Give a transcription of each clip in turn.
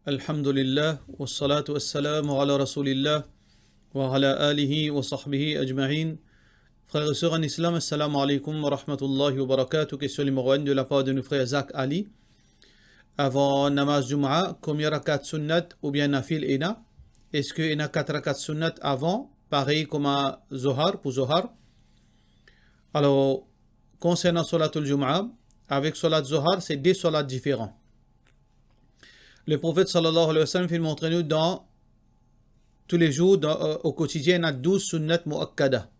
Alhamdulillah, wassalatu wassalamu ala rasulillah, wa ala alihi wa sahbihi ajma'in. Frères et sœurs en islam, assalamu alaikum wa rahmatullahi wa barakatuh. Question numéro 1 de la part de nos frères Zach Ali. Avant namaz Jum'a, combien rakat sunnat ou bien nafil ena? Est-ce que ena 4 rakat sunnat avant, pareil comme à Zohar, pour Zohar? Alors, concernant Salatul Jum'a, avec Salat Zohar, c'est deux salats différents. Le prophète sallallahu alayhi wa sallam fait montrer nous dans tous les jours, au quotidien, il y a 12 sunnat mu'akkada.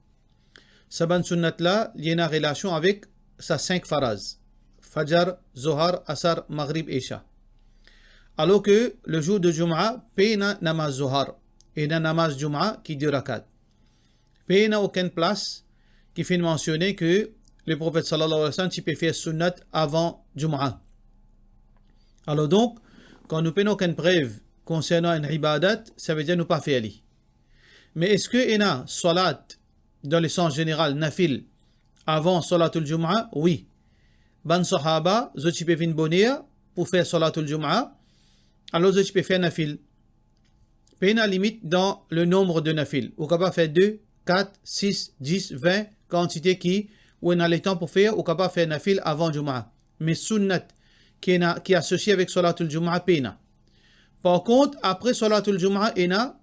Ces sunnat là, il y a une relation avec sa 5 faraz. Fajr, Zohar, Asar, Maghrib, Isha. Alors que le jour de Jum'a, il y a namaz Zohar et namaz Jum'a qui dure rakat. Il n'y a aucune place qui fait mentionner que le prophète sallallahu alayhi wa sallam peut faire sunnat avant Jum'a. Alors donc, quand nous prenons aucune preuve concernant une ibadat, ça veut dire nous pas faire ali. Mais est-ce que il y a salat dans le sens général, nafil, avant salatul Jum'a? Oui. Ban sahaba, je peux venir bonir pour faire salatul Jum'a, alors je peux faire nafil. Il y a une limite dans le nombre de nafil. On peut faire 2, 4, 6, 10, 20, quantité qui, où on a le temps pour faire, on peut faire nafil avant Jum'a. Mais sunnat, qui est associé avec Salatul Jum'a pena. Par contre, après Salatul Jum'a, il y a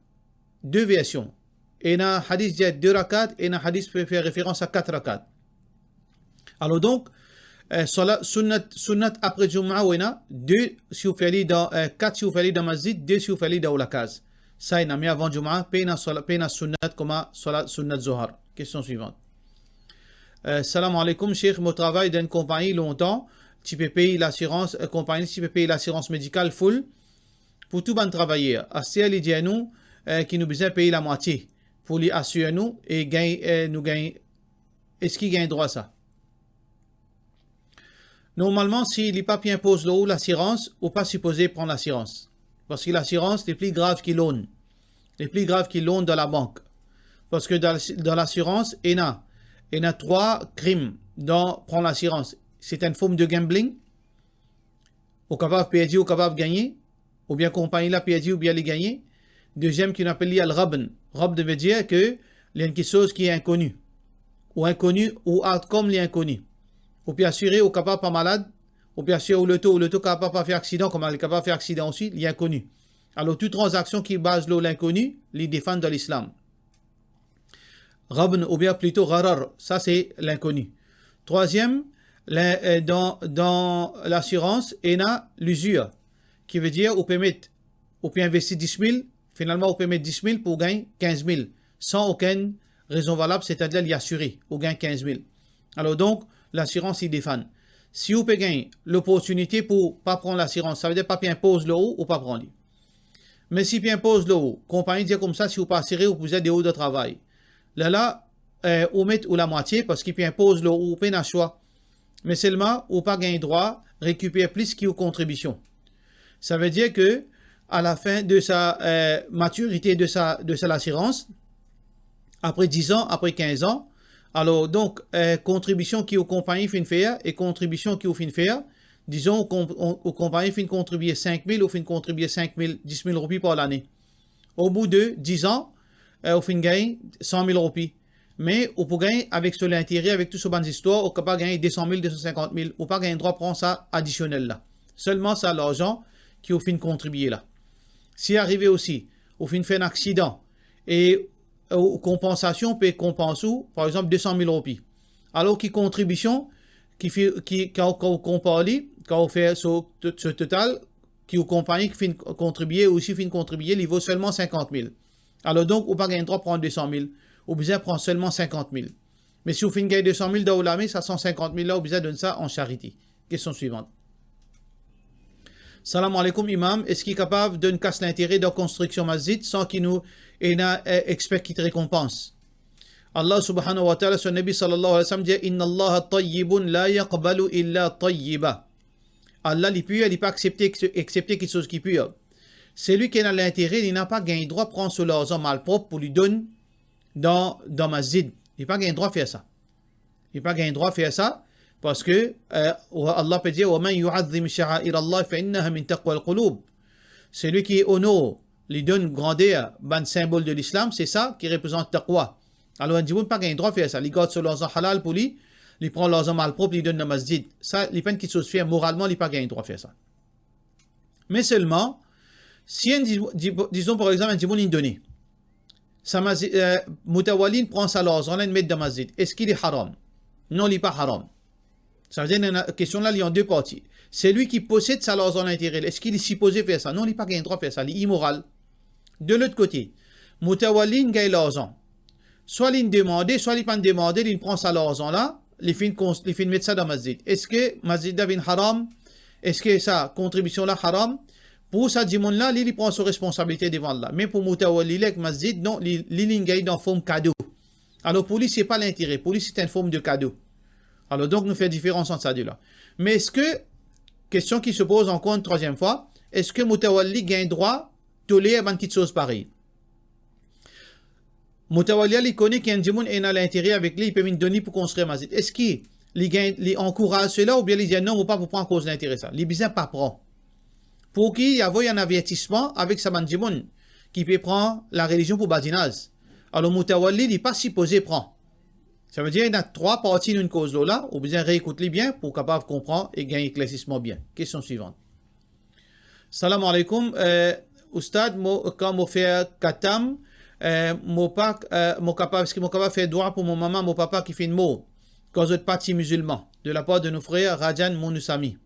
deux versions. Il y a un hadith dit 2 rakat et un hadith peut faire référence à 4 rakat. Alors donc, sunnat après Jum'a, il y a 2 si vous faites dans 4 si vous faites dans masjid, 2 si vous faites dans la case. Ça, il y a mis avant Jum'a, pena sunnat comme sunnat Zohar. Question suivante. Salam alaikum, Cheikh, mon travail d'une compagnie longtemps. Tu peux payer l'assurance, compagnie, tu peux payer l'assurance médicale full pour tout bon travailleur. Assez les dire nous qui nous besoin payer la moitié pour les assurer nous et gagner nous gagne. Est-ce qu'il gagne droit à ça? Normalement, si les papiers imposent l'assurance, ou pas supposé prendre l'assurance. Parce que l'assurance, c'est plus grave qu'il loan. C'est plus grave qu'il loan dans la banque. Parce que dans l'assurance, il y a 3 crimes dans prendre l'assurance. C'est une forme de gambling, ou capable de perdre ou capable de gagner, ou bien compagnie la perdre ou bien les gagner. Deuxième qui appelle al-rabn. Rabn veut dire que il y a quelque chose qui est inconnu, ou comme l'inconnu. Ou bien assuré ou capable pas malade, ou bien assuré ou le taux capable pas faire accident, comme il est capable de faire accident aussi, l'inconnu. Alors toute transaction qui base l'inconnu, les défendent dans l'islam. Rabn ou bien plutôt gharar, ça c'est l'inconnu. Troisième, dans l'assurance, il y a l'usure, qui veut dire on peut investir 10 000, finalement on peut mettre 10 000 pour gagner 15 000, sans aucune raison valable, c'est-à-dire l'y assurer, on gagne 15 000. Alors donc, l'assurance, il défend. Si on peut gagner l'opportunité pour ne pas prendre l'assurance, ça veut dire pas bien impose le haut ou pas prendre. Mais si bien impose le haut, compagnie dit comme ça, si vous pas assuré, vous êtes des hauts de travail. Là, on met ou la moitié, parce qu'il peut impose le haut, ou peut un choix. Mais seulement, ou pas gagner droit, récupérer plus qu'il y a contribution. Ça veut dire que, à la fin de sa maturité de sa l'assurance, après 10 ans, après 15 ans, alors donc, contribution qui aux compagnies fin faire et contribution qui au fin faire, disons, aux compagnies fin contribuer 5 000 ou fin contribuer 5 000, 10 000 roupies par l'année. Au bout de 10 ans, au fin gagne 100 000 roupies. Mais on peut gagner avec ce l'intérêt, avec tout ce ban d'histoire, on peut pas gagner 200 000, 250 000. On peut pas gagner droit à prendre ça additionnel là. Seulement ça l'argent qui au fin contribuer là. Si arrivé aussi, au fin fait un accident et compensation peut compenser par exemple 200 000 roupies. Alors qui contribution quand on compare quand on fait ce total qui au compagnie qui fin contribuer aussi fin contribuer, il vaut seulement 50 000. Alors donc on peut pas gagner droit à prendre 200 000. Au besoin prend seulement 50 000. Mais si vous faites gagner 200 000 dans la ça 150 000 là, au besoin donne ça en charité. Question suivante. Salam alaikum imam, est-ce qu'il est capable de casser l'intérêt de la construction masjid sans qu'il nous ait un expert qui te récompense? Allah subhanahu wa ta'ala, son Nabi sallallahu alayhi wa sallam dit Inna Allah tayyibun la yaqbalu illa tayyiba. Allah il peut pas accepter quelque chose qui peut. C'est lui qui a l'intérêt, il n'a pas gagné droit de prendre sur l'argent malpropre pour lui donner dans masjid. Il n'a pas gagné droit de faire ça. Il n'a pas gagné droit de faire ça parce que Allah peut dire وَمَنْ يُعَظِّمْ شَعَائِرَ اللَّهِ فَإِنَّهَا مِنْ تَقْوَى الْقُلُوبِ. celui qui honore, lui donne grandeur, ban symbole de l'islam, c'est ça qui représente taqwa. Alors, un djimoun pas gain droit de faire ça. Il garde sur l'argent halal pour lui, il prend l'argent mal propre, il donne dans le masjid. Ça, les peines qui se fait moralement, il pas gain droit de faire ça. Mais seulement, si disons par exemple un djimoun indonné, Mutawallin prend sa l'argent, il met dans le masjid. Est-ce qu'il est haram? Non, il n'est pas haram. Ça veut dire la question là, il y a en deux parties. C'est lui qui possède sa l'argent à l'intérieur. Est-ce qu'il est supposé faire ça? Non, il n'est pas gain droit de faire ça. Il est immoral. De l'autre côté, Mutawallin gagne l'argent. Soit il demande, soit il pas demandé, il prend sa l'argent là, il finit mettre ça dans le masjid. Est-ce que masjid devient haram? Est-ce que sa contribution là haram? Pour ça, Jimon là, il prend sa responsabilité devant Allah. Mais pour Mutawalli, le masjid, non, il gagne dans forme cadeau. Alors pour lui, c'est pas l'intérêt. Pour lui, c'est une forme de cadeau. Alors donc, nous faisons différence entre ça et là. Mais est-ce que, question qui se pose encore une troisième fois, est-ce que Mutawalli gagne droit de tolérer une petite chose pareille? Mutawalli, il connaît qu'un djimoun est à l'intérieur avec lui, il peut me donner pour construire masjid. Est-ce qu'il encourage cela ou bien il dit non ou pas pour prendre en cause l'intérêt ça? Il bizarre pas prend. Pour qu'il y ait un avertissement avec sa djimoun qui peut prendre la religion pour badinage. Alors Mutawalli, il n'est pas supposé prendre. Ça veut dire qu'il y a trois parties d'une cause là, ou bien réécoute-les bien pour capable comprendre et gagner éclaircissement bien. Question suivante. Salam alaikum. Oustad, quand je fais katam, est-ce que mon capable faire droit pour mon maman, mon papa qui fait une mot, quand je suis parti musulman, de la part de nos frères Rajan Mounoussami.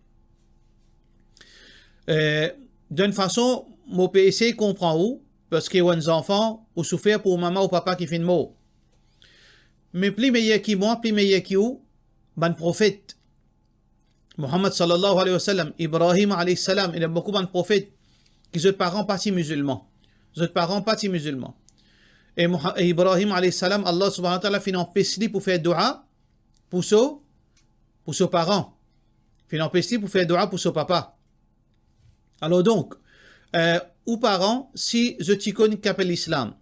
D'une façon, mon PSC comprend où, parce que les enfants ont souffert pour maman ou papa qui fait une mot. Mais plus meilleur qui moi, plus meilleur qui où, ben prophète. Muhammad sallallahu alayhi wa sallam, Ibrahim alayhi salam, il y a beaucoup de prophètes qui sont parents partis musulmans. Ils parents partis musulmans. Et Ibrahim alayhi salam, Allah subhanahu wa ta'ala fait empêcher pour faire dua pour ses parents. Fait empêcher pour faire dua pour son papa. Alors donc, aux parents, si je t'y connais qu'appelle l'islam,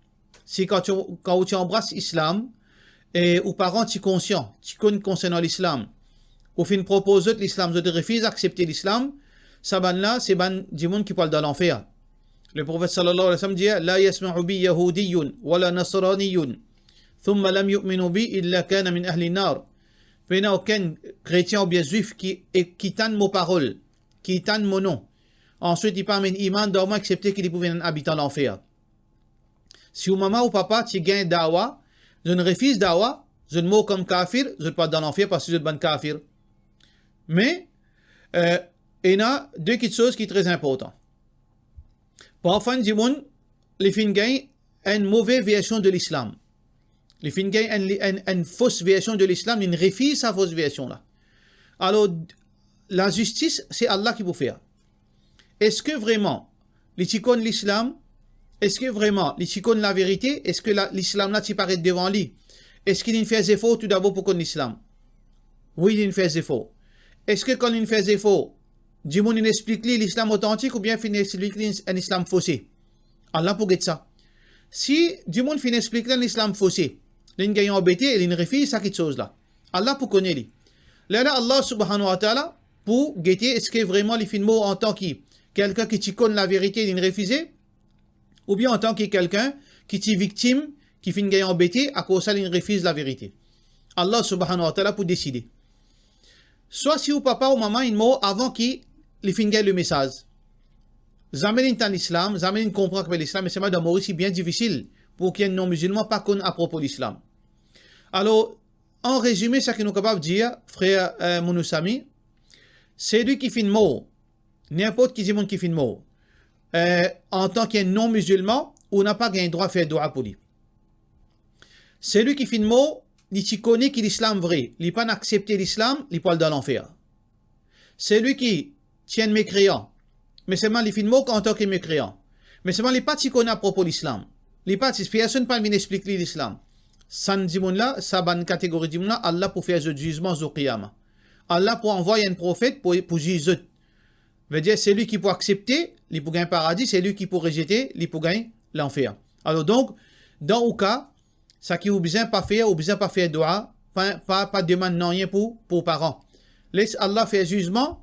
si quand tu embrasses l'islam, et aux parents, tu es conscient, tu connais concernant l'islam, au fin propose l'islam, je te refuse d'accepter l'islam, ça ban là, c'est ban du monde qui parle dans l'enfer. Le prophète sallallahu alayhi wa sallam dit La yasma'u bi yahudiyyun wala nasraniyyun thumma lam yu'minu bi illa kana min ahli nar. Il n'y a aucun chrétien ou bien juif qui tanne mon parole, qui tanne mon nom. Ensuite, il parle d'un iman d'homme accepter qu'il pouvait habiter l'enfer. Si ou maman ou papa, tu gagnes dawa, je ne refuse dawa, je ne mets comme kafir, je ne pas dans l'enfer parce que je suis ban kafir. Mais, il y a deux petites choses qui sont très importantes. Parfois, les fins gagnent une mauvaise version de l'islam. Les fins gagnent une fausse version de l'islam, ils refusent sa fausse version là. Alors, la justice, c'est Allah qui peut faire. Est-ce que vraiment, les ticônes l'islam, est-ce que vraiment, les ticônes la vérité, est-ce que l'islam là, tu paraît devant lui? Est-ce qu'il fait des efforts tout d'abord pour connaître l'islam? Oui, il fait des efforts. Est-ce que quand il fait des efforts, Dimoun il explique l'islam authentique ou bien il explique un islam faussé? Allah pour guetter ça. Si Dimoun finit expliquer l'islam faussé, il gagne embêté et il refuse ça quelque chose là. Allah pour connaître. Là, Allah subhanahu wa ta'ala pour guetter est-ce que vraiment les films en tant que quelqu'un qui t'y connaît la vérité, il refuse, ou bien en tant que quelqu'un qui t'y victime, qui finit gagne embêté à cause ça il refuse la vérité. Allah subhanahu wa ta'ala pour décider. Soit si ou papa ou maman il mot avant qu'il finisse le message. Jamais dans l'islam, jamais ne comprend que l'islam, mais c'est dans Maurice bien difficile pour qu'il y ait un non-musulman pas connu à propos de l'islam. Alors, en résumé, ce que nous sommes capables de dire, frère Mounoussami, c'est lui qui finit mot, n'importe qui dit qui finit mot, en tant qu'un non-musulman, on n'a pas un droit à faire droit pour lui. C'est lui qui finit mot, il connaît que l'islam vrai, il n'a pas accepté l'islam, il parle dans l'enfer. C'est lui qui tient mécréant, mais seulement il finit mot en tant que mécréant. Mais seulement il n'a pas connaît à propos de l'islam. Il n'a pas personne pas expliquer l'islam. San dimoun là, sa bonne catégorie dimoun là, Allah pour faire le jugement au qiyamah. Allah pour envoyer un prophète pour juger. Veut dire c'est lui qui peut accepter, il peut gagner paradis, c'est lui qui peut rejeter, il peut gagner l'enfer. Alors donc, dans au cas, ça qui ou besoin pas faire dua, pas demande non rien pour parents. Laisse Allah faire jugement,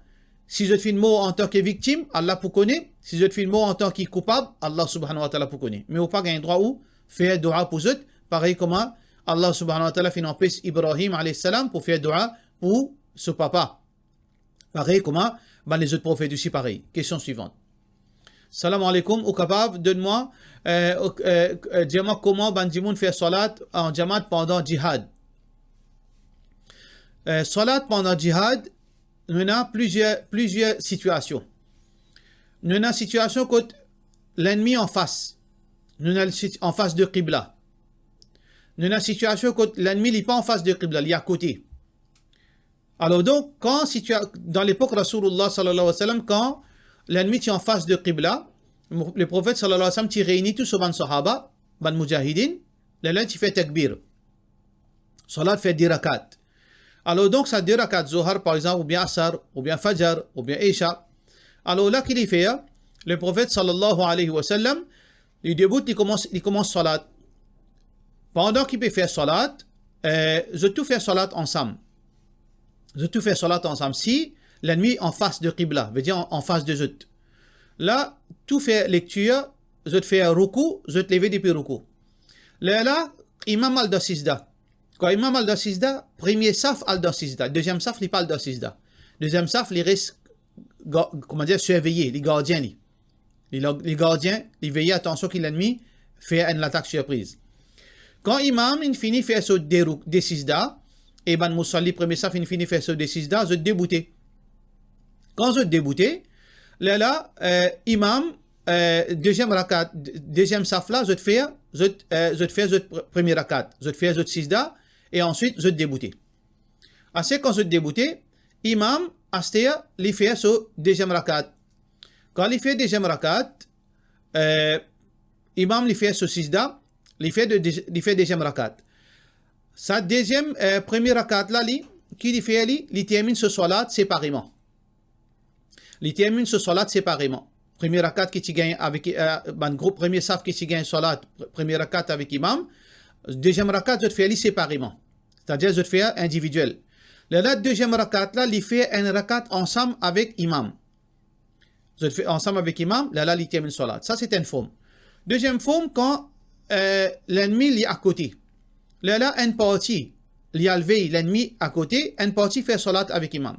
Si je fais mot en tant que victime, Allah pour connaître. Si je fais mot en tant que coupable, Allah subhanahu wa ta'ala pour connaître. Mais on pas un droit où faire dua pour eux, pareil comme Allah subhanahu wa ta'ala fait en paix Ibrahim alayhi salam pour faire dua pour ce papa. Pareil comme les autres prophètes aussi pareil. Question suivante. Salam alaikum, au capable, donne-moi, dis-moi comment Bandimoun fait salat en jamaat pendant djihad. Salat pendant djihad, nous avons plusieurs situations. Nous avons une situation quand l'ennemi en face. Nous avons en face de Qibla. Nous avons une situation quand l'ennemi n'est pas en face de Qibla, il est à côté. Alors donc, dans l'époque Rasulullah sallallahu alayhi wa sallam, quand l'ennemi est en face de Qibla, le prophète sallallahu alayhi wa sallam qui réunit tous les sahaba, les mujahidin, l'un qui fait takbir. Salat fait 10 rakat. Alors donc, ça 2 rakat, Zohar par exemple, ou bien Asar, ou bien Fajr, ou bien Isha. Alors là, qu'il fait, le prophète sallallahu alayhi wa sallam, il débute, il commence salat. Pendant qu'il peut faire salat, je tout faire salat ensemble. Si l'ennemi en face de Qibla, veut dire en face de Zut. Là, tout fait lecture, je te fais ruku, je te lever depuis ruku. Là, imam al-dasizda. Quand imam al-dasizda, premier saf al-dasizda, deuxième saf, il parle al-dasizda. Deuxième saf, il reste, surveillé, les gardiens. Les gardiens, ils veillent attention que l'ennemi fait une attaque surprise. Quand imam, il finit faire ce desizda, et ban musalli, premier saf, il finit faire ce desizda, je te débouté. Quand je te débouté, là, imam, deuxième saf là, je te fais le premier rakat, je te fais le sisda, et ensuite je te débouté. Assez quand je te débouté, imam, astea, il fait ce deuxième rakat. Quand il fait deuxième rakat, imam, il fait ce sisda, il fait deuxième rakat. Sa deuxième, premier rakat là, qui fait, il termine ce salat séparément. Il termine ce salat séparément. Premier rakat qui tu gagnes avec un groupe, premier saf qui tu gagnes salat, premier rakat avec imam. Deuxième rakat, je te fais séparément. C'est-à-dire, je te fais individuel. La deuxième rakat là, il fait un rakat ensemble avec imam. Je te fais ensemble avec imam, là, il termine salat. Ça, c'est une forme. Deuxième forme, quand l'ennemi est à côté. Là, une partie, il y a levé l'ennemi à côté, une partie fait salat avec imam.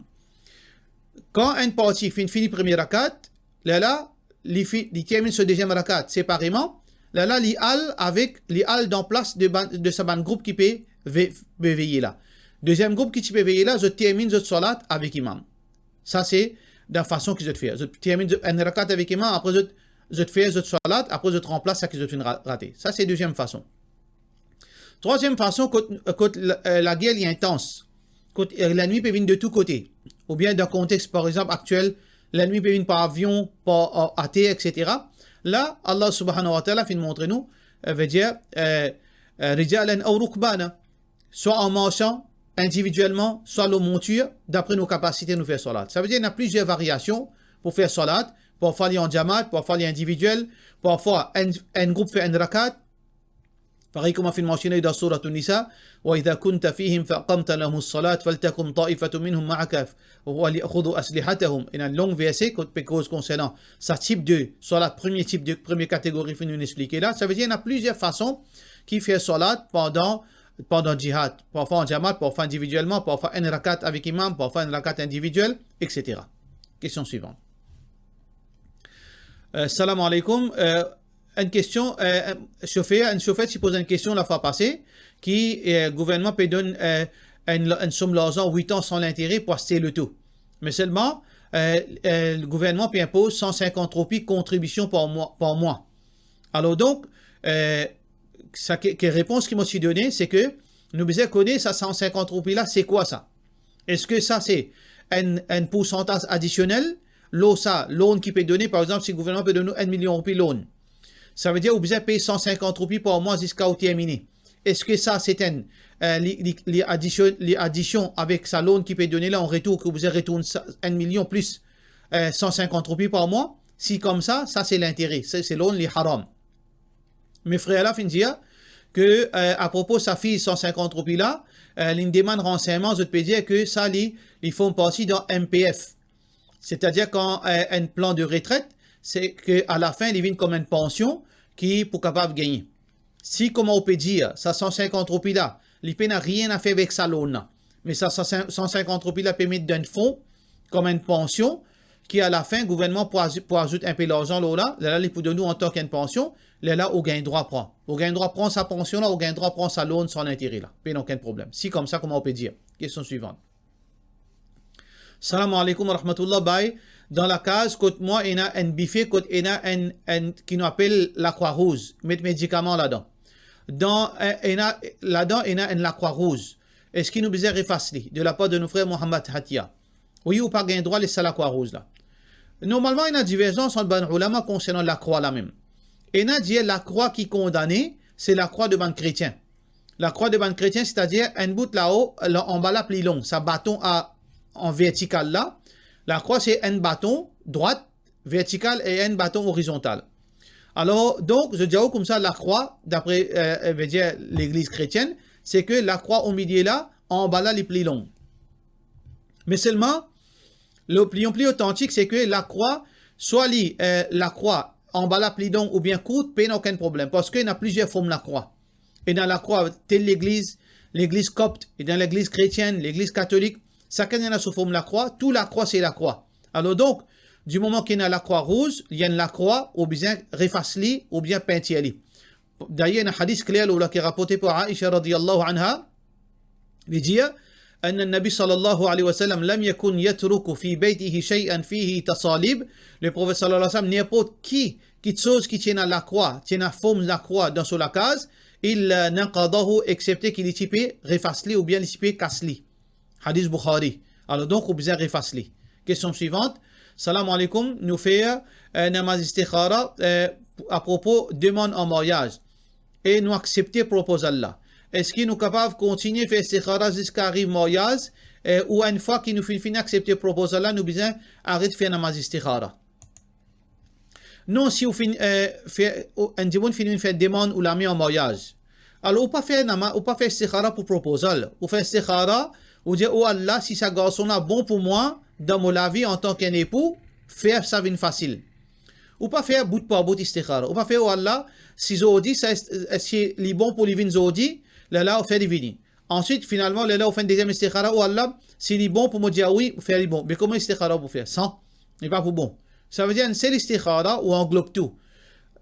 Quand une partie finit premier rakat, là, il termine ce deuxième rakat séparément, là, il all dans place de ce groupe qui peut veiller là. Deuxième groupe qui peut veiller là, je termine ce salat avec imam. Ça, c'est la façon que je te fais. Je termine un rakat avec imam, après je te fais ce salat, après je te remplace ça que je te fais rater. Ça, c'est la deuxième façon. Troisième façon, quand la guerre est intense, quand l'ennemi peut venir de tous côtés, ou bien dans le contexte, par exemple, actuel, l'ennemi peut venir par avion, par terre, etc. Là, Allah subhanahu wa ta'ala fait montrer nous, veut dire, rijalan ou rukbana, soit en marchant individuellement, soit en monture, d'après nos capacités, nous faire salat. Ça veut dire qu'il y a plusieurs variations pour faire salat, parfois il y a en jamaat, parfois il y a individuel, parfois un groupe fait un rakat. Pareil comme on fait mentionner dans Surah An-Nisa, وَإِذَا كُنْتَ فِيهِمْ فَأَقَمْتَ لَهُمُ الصَّلَاةَ فَلْتَكُنْ طَائِفَةٌ مِّنْهُمْ مَعَكَ وَلْيَأْخُذُوا أَسْلِحَتَهُم. Il y a une longue verset concernant ce type de salat, première catégorie, nous expliquer là. Ça veut dire qu'il y a plusieurs façons qui fait salat pendant djihad. Parfois en jamaat, parfois individuellement, parfois un rakat avec imam, parfois un rakat individuel, etc. Question suivante. Salam alaikum. Une question, un chauffeur qui pose une question la fois passée, le gouvernement peut donner une somme d'argent 8 ans sans l'intérêt pour acheter le tout. Mais seulement, le gouvernement peut imposer 150 roupies contribution par mois. Alors donc, la réponse qu'il m'a donnée, c'est que nous devons connaître ça 150 roupies là, c'est quoi ça? Est-ce que ça c'est un pourcentage additionnel? Loan qui peut donner, par exemple, si le gouvernement peut donner 1 million de roupies loan. Ça veut dire que vous avez payé 150 roupies par mois jusqu'à au terminé. Est-ce que ça, c'est les additions avec sa loan qui peut donner là en retour, que vous avez retourné 1 million plus 150 roupies par mois? Si comme ça c'est l'intérêt. C'est loan, les haram. Mes frères là, fin dire que à propos de sa fille 150 roupies là, une demande renseignement, je peux dire que ça, ils font partie dans MPF. C'est-à-dire quand un plan de retraite, c'est qu'à la fin, il vient comme une pension qui est pour capable de gagner. Si, comme on peut dire, ça 150 roupies là, l'IP n'a rien à faire avec ça l'on mais ça 150 roupies là permet d'un fonds comme une pension qui à la fin, le gouvernement pour ajouter un peu d'argent là, il peut donner en tant qu'une pension, là, au gain droit prend. Au gain droit prend sa pension là, au gain droit prend sa loan sans intérêt là. Pas aucun problème. Si comme ça, comment on peut dire? Question suivante. Salam alaikum wa rahmatullah. Bye. Dans la case, côté moi, il y a un buffet, côté il y a un qui nous appelle la Croix-Rouge. Mettre médicaments là-dedans. Là-dedans, il y a la Croix-Rouge. Est-ce qu'il nous besoin de facile de la part de nos frères Mohamed Hatia? Oui ou pas gain droit, laissez la Croix-Rouge là. Normalement, il y a divergence entre les ulama concernant la croix là même. Il y a dit la croix qui est condamnée, c'est la croix de ban chrétien. La croix de ban chrétien, c'est-à-dire un bout là-haut, en bas là plus long, ça bâton en vertical là. La croix, c'est un bâton droite, vertical et un bâton horizontal. Alors, donc, je dis comme ça, la croix, d'après l'église chrétienne, c'est que la croix au milieu là, en bas là, les plus longs. Mais seulement, l'opinion plus authentique, c'est que la croix, soit la croix en bas la plus longue ou bien courte, pas aucun problème. Parce qu'il y a plusieurs formes de la croix. Et dans la croix, telle l'église copte, et dans l'église chrétienne, l'église catholique, chacun y en a sous forme de la croix. Tout la croix, c'est la croix. Alors donc, du moment qu'il y a la croix rouge, il y a la croix, ou bien refasli, ou bien peintieli. D'ailleurs, il y a un hadith clair qui est rapporté par Aisha radiyallahu anha, il dit أن النبي صلى الله عليه وسلم لم يكن يترك في بيته شيئا فيه تصاليب. Le prophète sallallahu alayhi wa sallam, n'importe qui chose qui tient à la croix, tient à la forme de la croix dans la case, il n'enqadahu excepté qu'il est typé refasli ou bien il est typé kasli. Hadith Bukhari. Alors donc, on besoin refasli. Question suivante. Salam alaikum. Nous faisons namaz istikhara à propos demande en mariage et nous accepter proposal là. Est-ce qu'il nous capable de continuer à faire istikhara jusqu'à arriver au mariage ou une fois qu'il nous finit accepter proposal là, nous besoin arrêter de faire namaz istikhara? Non, si on finit faire demande ou la mis en mariage. Alors, on pas faire istikhara pour proposal. On fait istikhara, on dit, oh Allah, si ça garçon là bon pour moi, dans mon vie en tant qu'un époux, faire ça vient facile. Ou pas faire bout par bout istikhara. Ou pas faire, oh Allah, si Zodi, c'est bon pour les vins Zodi, là, on fait les vins. Ensuite, finalement, là, on fait une deuxième istikhara, oh Allah, s'il est bon pour me dire oui, on fait les bons. Mais comment istikhara pour faire? Sans. Il n'est pas pour bon. Ça veut dire une seule istikhara ou englobe tout.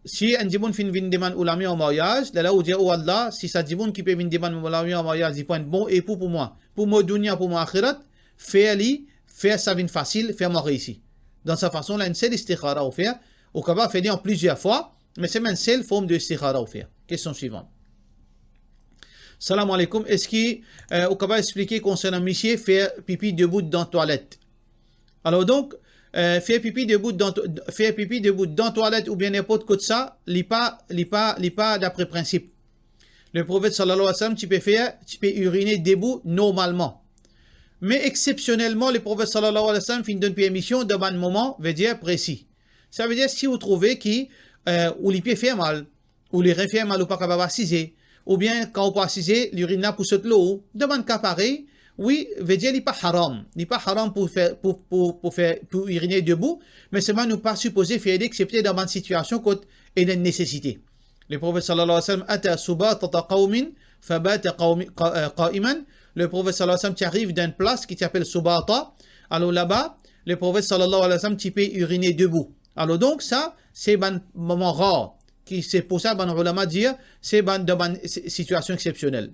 Si un djibon fin vin demande ou l'ami en mariage, là où dit oh Allah, si ça djibon qui peut vin demande ou l'ami en mariage, il peut être bon époux pour moi dunya, pour moi akhirat, faire ça vin facile, faire moi réussir. Dans sa façon, là, une seule istikhara à faire, au capable faire en plusieurs fois, mais c'est une seule forme de istikhara à faire. Question suivante. Salam alaikum. Est-ce qu'on capable expliquer concernant monsieur faire pipi debout dans la toilette? Alors donc, faire pipi debout dans la toilette ou bien n'importe quoi de ça, n'est pas d'après principe. Le prophète sallallahu alayhi wa sallam, tu peux uriner debout normalement. Mais exceptionnellement, le prophète sallallahu alayhi wa sallam finit d'une permission dans un moment, veut dire précis. Ça veut dire si vous trouvez où les pieds fait mal, ou les reins fait mal ou pas capable d'assiser, ou bien quand on peut assiser, l'urine là pousse l'eau, dans un cas pareil, oui, veut dire, il n'est pas haram. Il n'est pas haram pour uriner debout, mais seulement nous pas supposé faire excepté dans une situation quand il y a une nécessité. Le prophète sallallahu alayhi wa sallam, ata subatata qawmin, fabata qa'iman. Le prophète sallallahu alayhi wa sallam, tu arrives d'une place qui s'appelle Subata. Alors là-bas, le prophète sallallahu alayhi wa sallam, tu peux uriner debout. Alors donc, ça, c'est un moment rare. C'est pour ça, les ulama dire, c'est dans une situation exceptionnelle.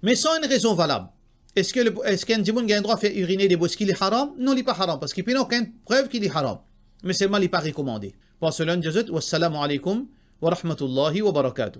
Mais sans une raison valable. Est-ce qu'un djibon a le droit de faire uriner des bosquets qui est haram? Non, il n'est pas haram, parce qu'il n'y a aucune preuve qu'il est haram. Mais seulement, il n'est pas recommandé. Pour cela, wassalamu alaikum wa rahmatullahi wa barakatuh.